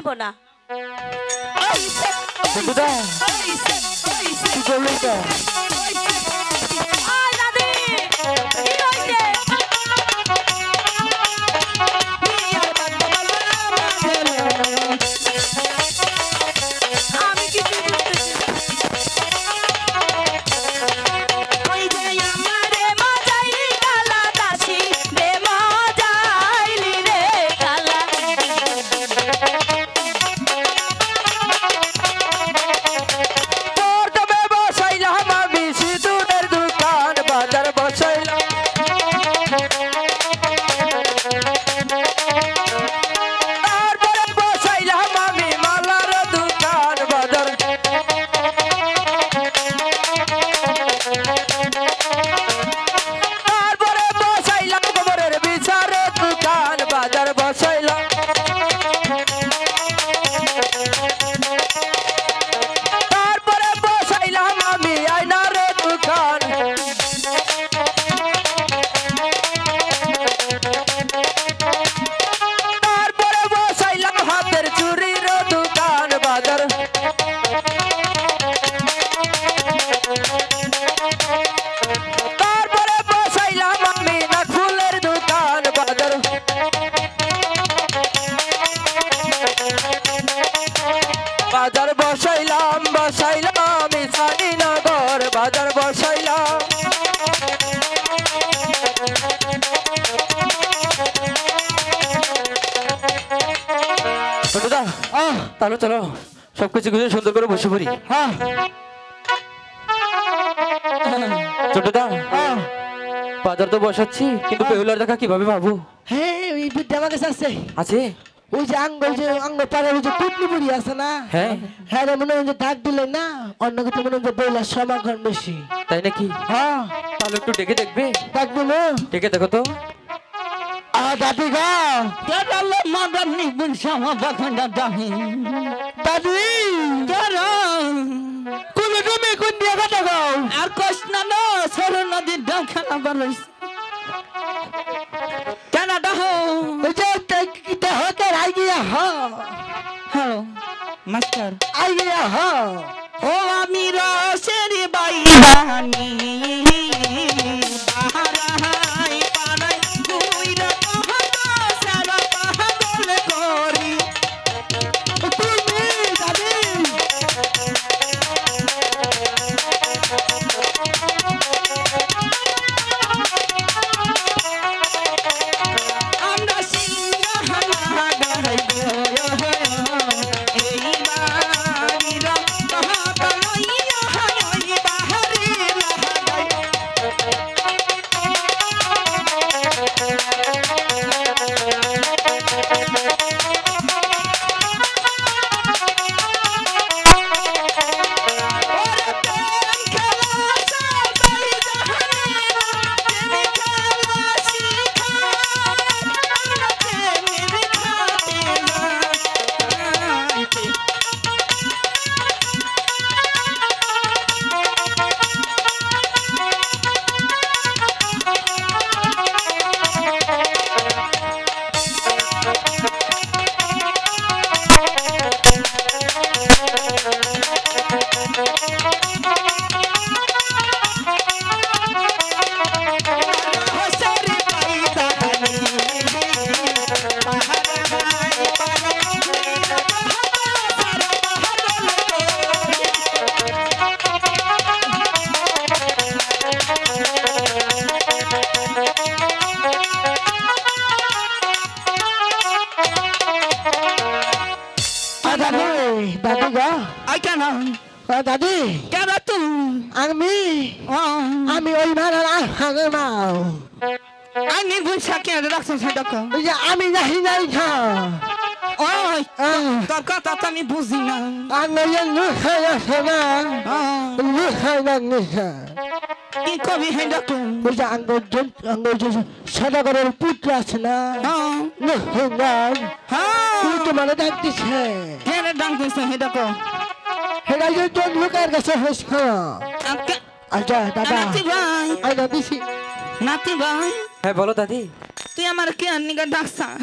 নিব না। বাজার বসাইলাম বসাইলাম আমি শালীনগর বাজার বসাইলাম ছোটদা তাহলে চলো সবকিছু গুছিয়ে সুন্দর করে বসে পড়ি। হ্যাঁ ছোটদা বাজার তো বসাচ্ছি কিন্তু বেহুলার দেখা কিভাবে পাবো? হ্যাঁ ওই বিদ্যা আমার কাছে আছে ওই যে আঙ্গ পাড়ে ওই যে পুটলি বুড়ি আছে না? হ্যাঁ হ্যাঁ রে মনে হয় যে ডাক দিলে না অন্য কিছু মনে হয় যে বইলার সমাগম বেশি। তাই নাকি? হ্যাঁ তাহলে একটু ডেকে দেখবে? ডাকবো না ডেকে দেখো তো। দাদি গা কেরালা মাদানি বুনসামা বাখনা দাহি দাদি কেরা কোন তুমি কোন দিয়ে কথা গাও আর কৃষ্ণ না সর নদীর ডাখানা বারইস কেনা ডাহ ওই যে কিতে হতে আই গিয়া হ্যালো মাস্টার আই গিয়া ও আমি রসের বাইরানি বাহারাই পারাই গুইরা কহতা সারা পাগল করি তুমি দাদি আমরা সিংহানা গাইব এই বাড়িরা কহতা লইয়া হাই বাহারে লাগাই দাদি গা I can দাদি get a two. আমি ওই মারার আগে নাও I need one second. That's a second. ওই যে আমি যাই নাই খা Oh, তোর কথা তো আমি বুঝি না। আমি লুখাই আছে না লুখাই না নিশা কি কবি হেঁদা তো? ওই যে আঙ্গুর যে সদাগরের পুত্র আছে না লুখাই না তুই তো মানে ডাকতেছে কেন ডাক দিছে হেঁদা কো? হেরা যে তোর লোকের কাছে হয়েছে আচ্ছা দাদা নাতি ভাই, আই দিছি নাতি ভাই, হ্যাঁ বলো দাদি। তুই আমার কে নিগা ডাকছাস?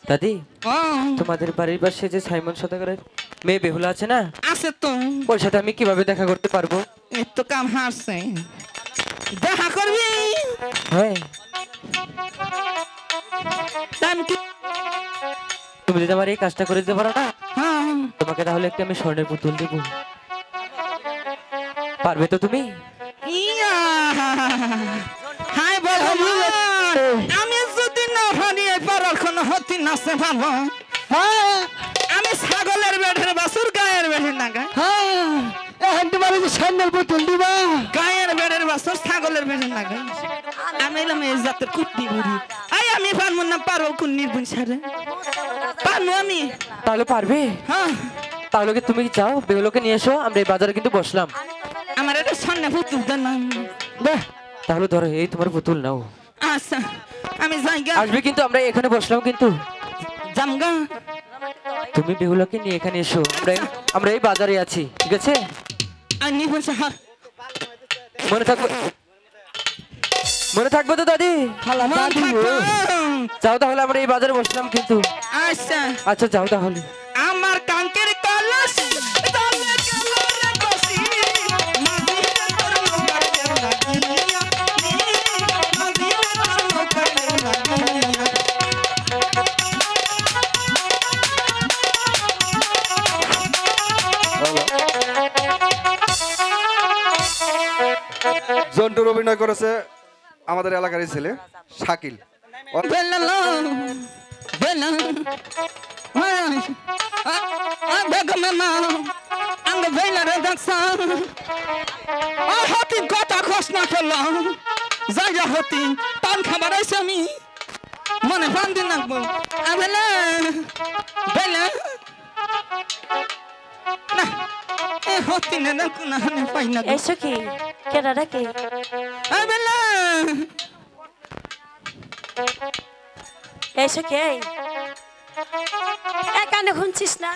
দাদি ও তোমাদের বাড়ির পাশে যে সাইমন সদাগরের মেয়ে বেহুলা আছে না, আছে তো, ওর সাথে আমি কিভাবে দেখা করতে পারবো? এই তো কাম হারছে, দেখা করবি? হ্যাঁ, টাইম কি? তুমি যদি আমার এই কাজটা করে দিতে পারো না, হ্যাঁ তোমাকে তাহলে একটা আমি স্বর্ণের পুতুল দেব। পারবে তো তুমি? ইয়া হাই ভগবান, আমি যদি না হারিয়ে পারার কোনো হতি নাচতে পারবো। হ্যাঁ আমি ছাগলের বেঠের বাসুর গায়ের বেঠের না গায়, হ্যাঁ এখন তোমার যে স্বর্ণের পুতুল দিবা। গায়ের বেড়ের বাসুর ছাগলের বেঠের না গায়। আমি এলাম এই জাতের কুটনি বুড়ি, আই আমি পারবো না, পারো কোন নির্গুণ সারে পারবো আমি। তাহলে পারবে? হ্যাঁ তাহলে কি তুমি চাও বেহুলোকে নিয়ে এসো, আমরা এই বাজারে কিন্তু বসলাম। আমার একটা সন্ধ্যা পুতুল দেন না। বাহ, তাহলে ধরো এই তোমার পুতুল নাও। আচ্ছা আমি যাই গা, আসবে কিন্তু, আমরা এখানে বসলাম কিন্তু। জামগা। তুমি বেহুলাকে নিয়ে এখানে এসো, আমরা এই বাজারে আছি, ঠিক আছে? আর নির্গুণ সাহার মনে থাকবে, মনে থাকবে তো দাদি? খালা দাদি গো। যাও তাহলে, আমরা এই বাজারে বসলাম কিন্তু। আচ্ছা আচ্ছা যাও তাহলে। আমার কাঙ্কের কলস তলে কেলরে বসি, মাঝিরে তোর নৌকাতে লাগিয়া, মাঝিরে তোর নৌকাতে লাগিয়া। জন্টুর অভিনয় করেছে আমাদের এলাকারই ছেলে শাকিল। বেলালো বেলা বেগমে মা আঙ্গ বেলারে দেখছা, ও হতি কথা খোঁজ না করলো, জায়গা হতি পান খাবার আইসে আমি মনে পান দিন রাখবো। বেলা বেলা না এ হতি না না পাই না। এসো কি কেডা ডাকে? বেলা এসো কে? কানে শুনছিস না?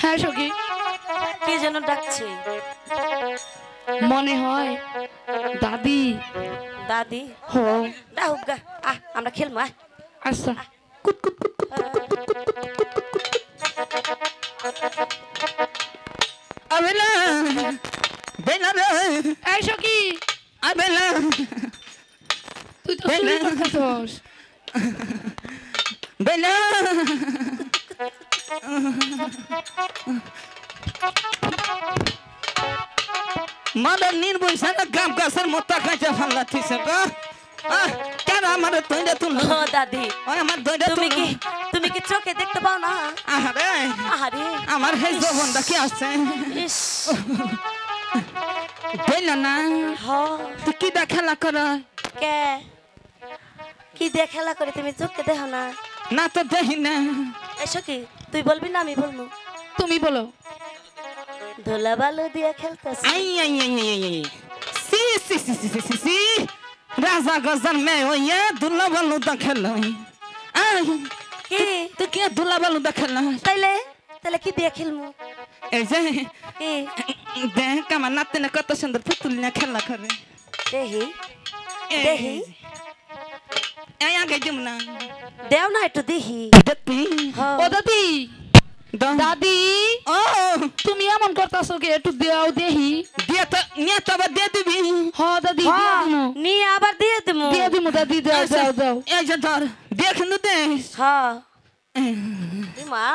হ্যাঁ সখী, কে যেন ডাকছে? মনে হয় দাদি। দাদি? হ ডাক গা, আমরা খেলবো। আচ্ছা বেলা বেলা রে এই সখী, বেলা তুই তো চুরি করতেছস। বেলা মাদার নির্বংশ গাম গাছের মতো কাঁচা ফাল্লা থিস কেন আমার তৈরি তুল ও দাদি, আমার দইটা তুমি কি চোখে দেখতে পাও না? আহারে আহারে আমার হে জবনটা কি আসছে ইস, বেলা না হ তুই কি দা খেলা কর কে কি দিয়ে খেলা করে তুমি চোখে দেখো না? না তো দেখি না এসো কি, তুই বলবি না আমি বলবো? তুমি বলো। ধুলা বালু দিয়ে খেলতেছ। আই আই আই আই আই সি সি সি সি সি সি রাজা গজার মে ওয়ে দুলা বালু দা খেলা আই কি তুই কি দুলা বালু দা খেলা তাইলে তাহলে কি দিয়ে খেলবো? এই যে কি দেখ আমার নাতি না কত সুন্দর পুতুল নিয়ে খেলা করে দেহি দেহি এই আগে যাম না দেও না একটু দেখি। দেখবি হ্যাঁ। ও দাদি, দাও দাদি ও তুমি এমন করতেছো কি? একটু দেও দেহি। দিয়ে তো নিয়ে তো আবার দিয়ে দিবি হ দাদি, দিয়ে হ্যাঁ, দিমু, নিয়ে আবার দিয়ে দেবো। দিয়ে দিমু দাদি, দাও দাও দাও। এই যে ধর দেখ নু দেখ হ্যাঁ মা,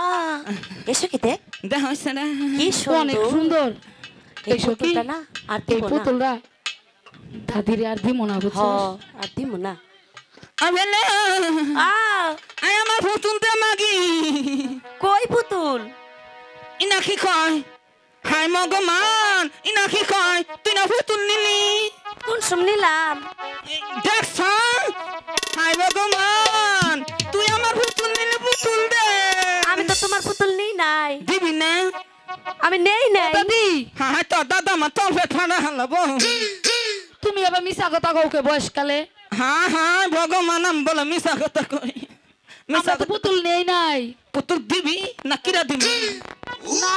এসো কি দেখ দেখ হইছে না? কি অনেক সুন্দর সুন্দর। এই এই সখী, পুতুলটা না, আর এই দিব না। পুতুলরা দাদির আর দিমু না, হ বুঝছস? আর দিব না। আবেলে আ আই আমার পুতুল দে মাগি কই পুতুল? ইনা কি কয় হাই মগমান ইনা কি কয় তুই না পুতুল নিলি কোন শুনলাম? দেখছ হাই মগমান তুই আমার পুতুল নিলি পুতুল দে আমি তো তোমার পুতুল নেই নাই, দিবি না আমি নেই নাই। দাদি হ্যাঁ তো দাদা মা তোর ঠান্ডা হালাব তুমি আবার মিছা কথা কওকে বয়সকালে? হ্যাঁ হ্যাঁ ভগবান আমি বলে মিশা কথা কই মিশা আমরা তো পুতুল নেই নাই। পুতুল দিবি না কিরা দিবি না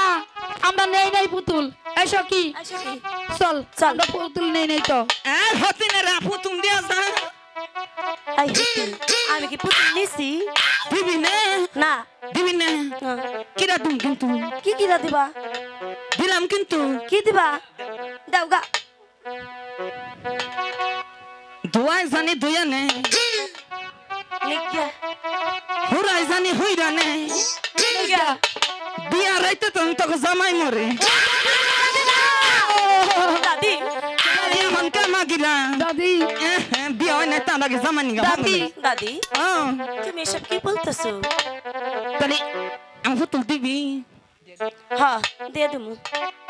আমরা নেই নাই পুতুল। এসো কি, এসো কি চল চল। আমরা পুতুল নেই নাই তো। আর হতি না রা পুতুল দিয়া যা আই হতি আমি কি পুতুল নিছি দিবি না না দিবি না না। কিরা তুমি কিন্তু কি কিরা দিবা দিলাম কিন্তু কি দিবা দাও গা দুয়াই জানি দুয়া নে নিকিয়া হুরাই জানি হুইরা নে নিকিয়া বিয়া রাইতে তুমি তোকে জামাই মরে দাদি এখন কামা গিলা দাদি বিয়া হয় না তার আগে জামাই নিগা দাদি দাদি তুমি এসব কি বলতেছো তাহলে আমি ফুতুল দিবি হ্যাঁ দিয়ে দিমু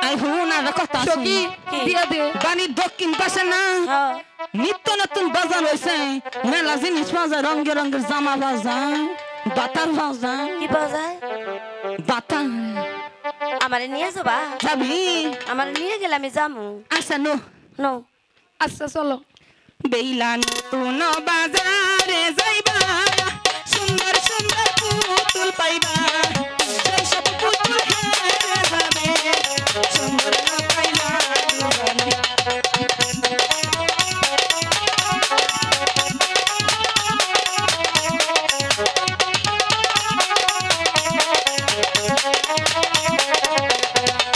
আই হুন আর কথা সখী দিয়া দে বাড়ির দক্ষিণ পাশে না হ্যাঁ নিত্য নতুন বাজার হয়েছে মেলা জিনিস পাওয়া যায় রঙের রঙের জামা পাওয়া যায় বাতার পাওয়া যায় কি পাওয়া যায় বাতা আমারে নিয়ে যাবা যাবি আমারে নিয়ে গেলে আমি যামু আচ্ছা নো নো আচ্ছা চলো বেইলা নতুন বাজারে যাইবা সুন্দর সুন্দর পুতুল পাইবা সেই সব পুতুল হেরে যাবে সুন্দর না পাইলা দুজনে।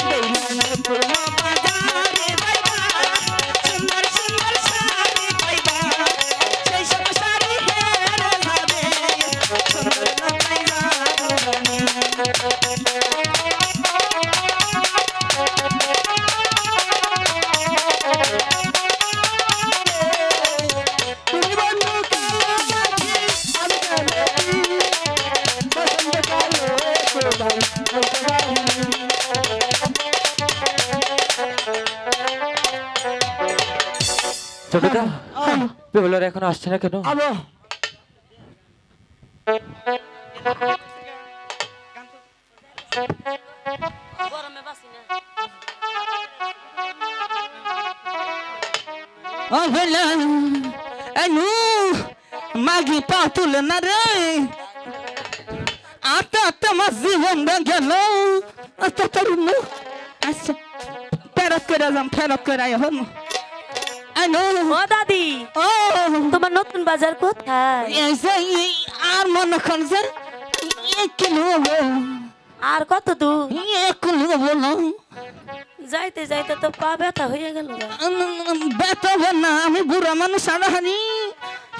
বেইলা নতুন বাজারে যাইবা সুন্দর সুন্দর শাড়ি পাইবা সেই সব শাড়ি হেরে যাবে সুন্দর না পাইলা দুজনে। তুমি বন্ধু কাছে আমি কাছে বসন্ত কালো প্রভাব ছোটদা বেহুলার এখন আসছে না কেন আবো গরমে বাসি না ও ভেলা এনু মাগি পা তুলে না রে আটা আটা মাস জীবন গেল আচ্ছা তরুণ আচ্ছা ফেরত করে যাম ফেরত করে হন এনু ও দাদি ও তোমার নতুন বাজার কোথায় এই যে আর মনে কর যে এক কিলো হবে আর কত দূর এক কিলো বলো যাইতে যাইতে তো পা ব্যথা হয়ে গেল গা। বেতা না আমি বুড়া মানুষ আড়াহানি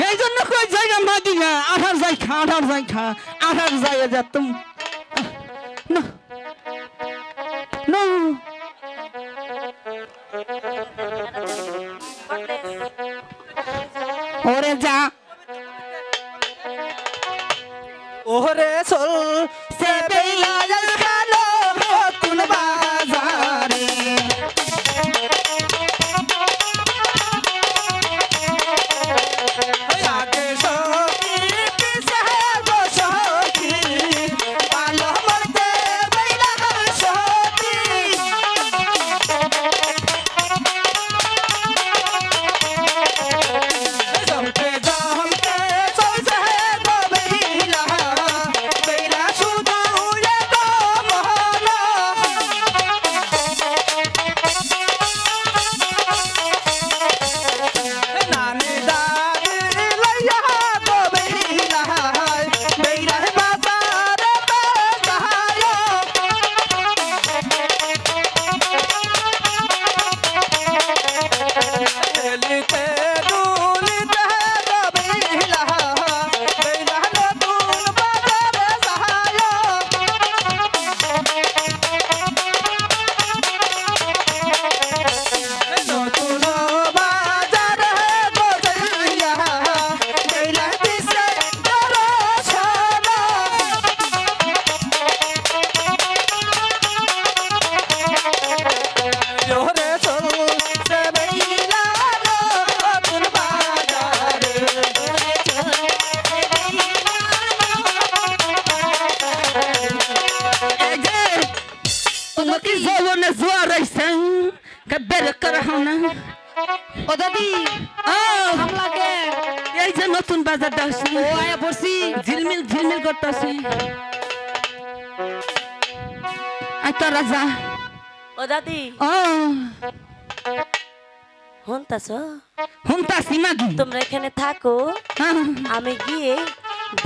এই জন্য কই জায়গা মাগি না আঠার যাই খা আঠার যাই যা তুমি না না ওরে যা ওরে চল সে বেলা খালো নতুন বাজারে আগে সখী পিছে বসখী ভালো মরতে বেলা সখী জমতে জমতে চলছে গো বেলা বেলা শুধু তো মহলা নানি দাদি লইয়া গো বেলা বেলা বাজারে বেজায় এলিতে দুলিতে গো বেলা বেলা নতুন বাজারে যায় নতুন বাজারে গো বেলা বেলা দিছে দর্শন জোরে চল সে বেলা নতুন বাজারে জোরে চল সে এই যে তোমাকে জীবনে জোয়ার আইছে কবের করা না ও দাদি ও আমলাকে এই যে নতুন বাজার ডাকছি ও আয়া পড়ছি ঝিলমিল ঝিলমিল করতেছে আই তো রাজা ও দাদি ও শুনতাছ হুনতাছি মাগি তোমরা এখানে থাকো আমি গিয়ে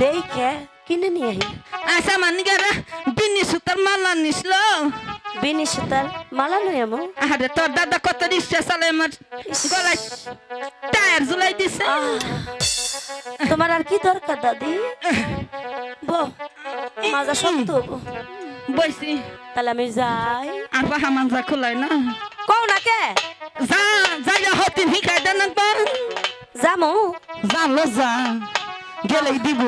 দেখে কিনে নিয়ে আহি আচ্ছা মানিকারা বিনি সুতার মালা নিসলো বিনি সুতার মালা নয় আমু আরে তোর দাদা কত রিক্সা চালে আমার গলায় টায়ার ঝুলাই দিছে তোমার আর কি দরকার দাদি বউ মাজা শক্ত বইছি তাহলে আমি যাই আর বাহা মানজা খোলাই না কও না কে যা যাইয়া হতি ভিখাই দেন পর যামু জানলো যা গেলেই দিব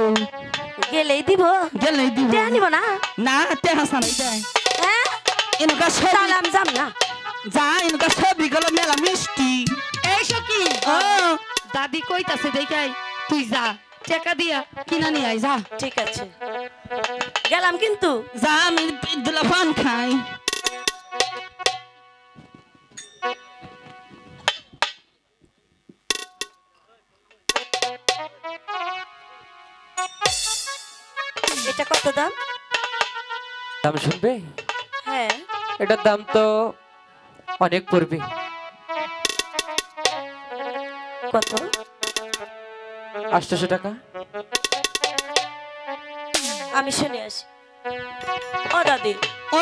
গেলেই দিব গেলেই দিব তে আনিব না না তে হাসানাই দেয় হ্যাঁ এনকা সব তাহলে আমি যাম না যা এনকা সবই গেল মেলা মিষ্টি এই সখী ও দাদি কইতাছে দেখাই তুই যা টাকা দিয়া কিনা নিয়ে আয় যা ঠিক আছে গেলাম কিন্তু যা আমি দিলা পান খাই এটা কত দাম দাম শুনবে? হ্যাঁ এটার দাম তো অনেক পড়বে। কত 800 টাকা। আমি শুনে আসি ও দাদি ও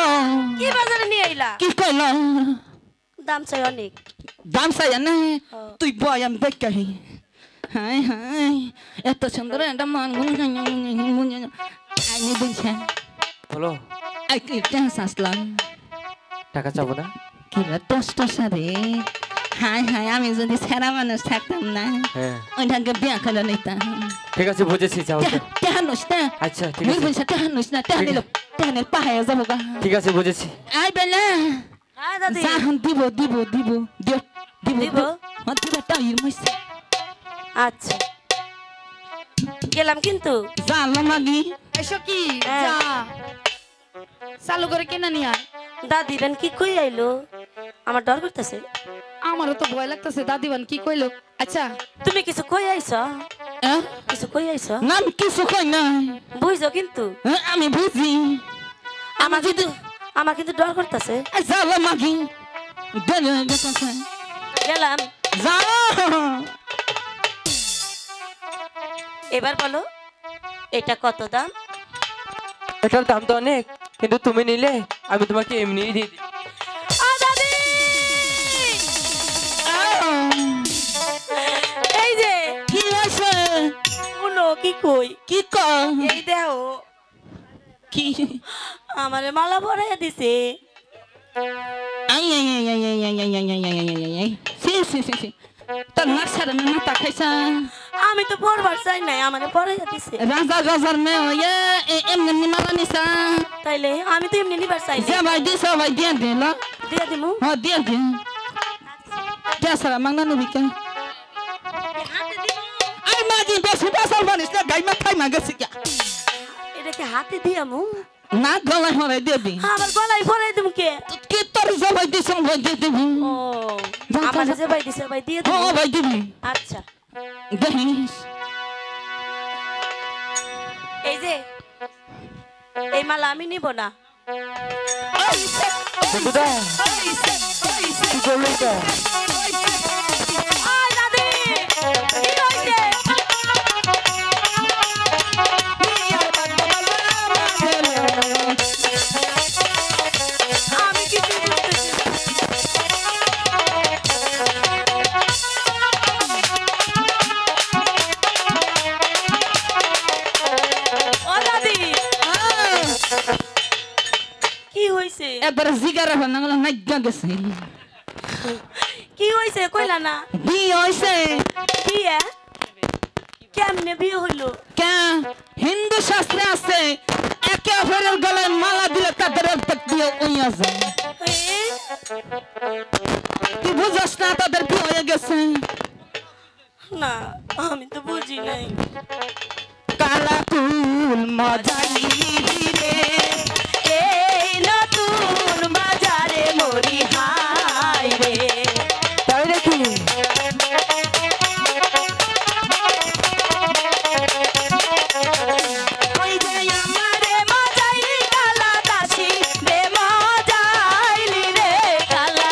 কি বাজারে নিয়ে আইলা কি কইল দাম চাই অনেক দাম চাই না হ্যাঁ। তুই বয় আমি দেখাই হাই হাই এত সুন্দর একটা মান আইনি দিছে বলো আই কি ডান্স আসলাম টাকা চাবো না? কি দশটা সারে হাই হাই আমি যদি সেরা মানুষ থাকতাম না হ্যাঁ ওইটাকে বিয়া করে নিতাম ঠিক আছে বুঝেছি, যাও তো। তেহানুস না আচ্ছা ঠিক মিল আছে, বলছে তেহানুস না তেহানিল তেহানিল পাহাড়ে যাবো গা ঠিক আছে বুঝেছি। আই বেলা হ্যাঁ দাদি যাহন দিব দিব দিব দিব দিব দিব? দিব টাইর মইছে আচ্ছা গেলাম কিন্তু জানলো মাগি এই সখী হ্যাঁ। যা চালু করে কিনা নিয়ে আয় দাদি বেন কি কই আইলো আমার ডর করতেছে আমারও তো ভয় লাগতেছে দাদিবান কি কইলো আচ্ছা তুমি কিছু কই আইছ কিছু কই আইছ নাম কিছু কই না বুঝছো কিন্তু আমি বুঝি আমার কিন্তু ডর করতেছে জানলো মাগি দেলে দেখছে গেলাম যা এবার বলো এটা কত দাম এটার দাম তো অনেক, কিন্তু তুমি নিলে আমি তোমাকে এমনিই দিয়ে দিই। ও দাদি এই যে কি আছে শুনো কি কই কি কর এই দেও কি আমারে মালা পরাইয়া দিছে আই আই আই আই আই আই আই আই আই আই আই আই সি সি সি সি তোর নাসার মাথা খাইছা আমি তো পরবার চাই নাই আমারে পরাইয়া দিছে রাজা গাজার মে ওয়ে এমনি মালা নিসা তাইলে আমি তো এমনি নিবার চাই যে ভাই দিছ ভাই দিয়ে দিল দিয়ে দিমু হ্যাঁ দিয়ে দিন কেসারা মাংনা নবিকা আই মাজি বেশি বেসাল বানিস না গাই মাথায় মাগেছি কি এটা কি হাতে দিয়ামু না গলায় হরে দিয়ে দি আমার গলায় পরাই দিমু কে কি তোর যে ভাই দিছ ভাই দিয়ে দিবি ও আমার যে ভাই দিছে ভাই দিয়ে দিমু হ্যাঁ ভাই দিবি আচ্ছা দেখিস এই যে এই মালা আমি নিব না বন্ধুদা, কি করলো এটা? ওই দাদি কি হইছে আমি কিছু বুঝতেছি না। ও দাদি কি হইছে একবার জিগারে বানাগলা নাইগা গেছে কি হইছে কইলা না বিয়ে হইছে বিয়ে কেমনে বিয়ে হইলো কে হিন্দু শাস্ত্রে আছে একে অপরের গলায় মালা দিলে তাদের অর্ধেক বিয়ে হইয়া যায় এ? তুই বুঝছ না তাদের বিয়ে হয়ে গেছে না আমি তো বুঝি নাই কালা ফুল মজালি রে এই নতুন বাজারে মরি হাই রে তাই নাকি? ওই যে আমারে মজাইলি কালা দাসী রে মজাইলি রে কালা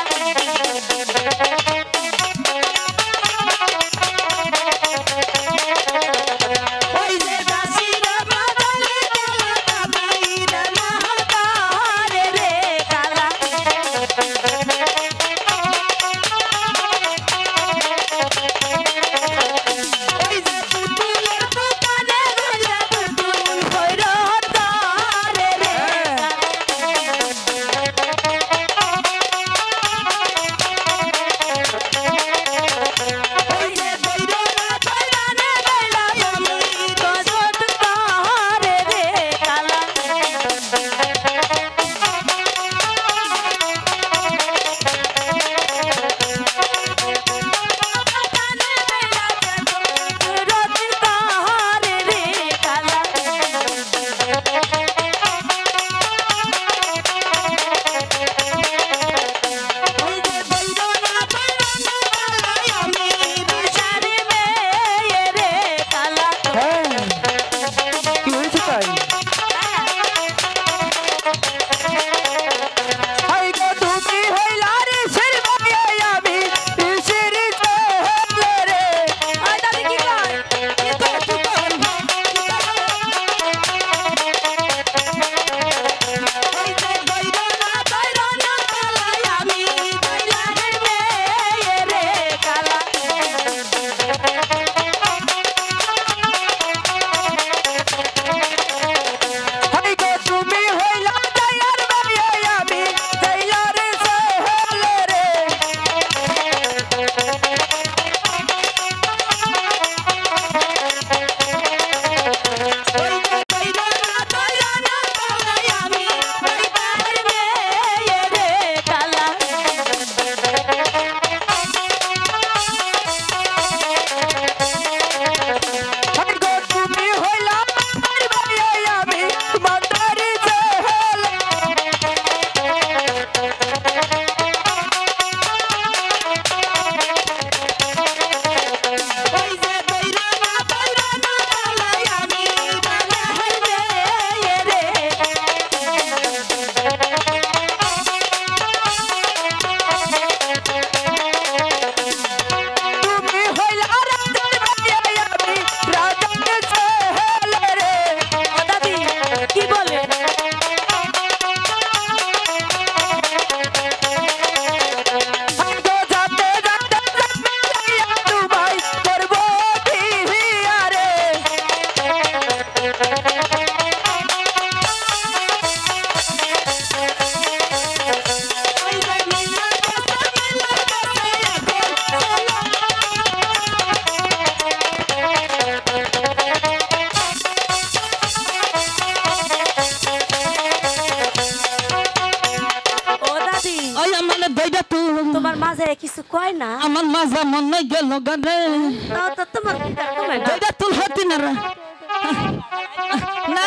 মাজা মনে গেল গানে তাও তো তোমার কি তার কমে না এটা তুল হতি না রে না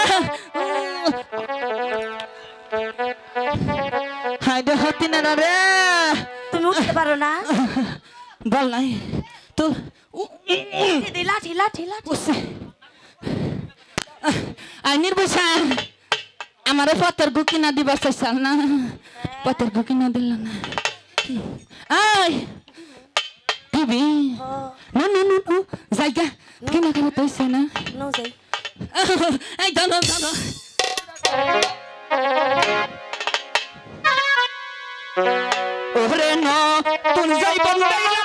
হাইডে হতি না রে তুমি উঠতে পারো না বল নাই তো দিদি লাঠি লাঠি লাঠি উসে আই নির্বসা আমারে পতের গুকি না দিবা চাইছাল না পতের গুকি না দিল না আই দিবি নো নো নো নো জায়গা কিনা কিনা তৈছে না নো যাই এই দানো দানো ওরে ন তুই যাই বন্দাইলা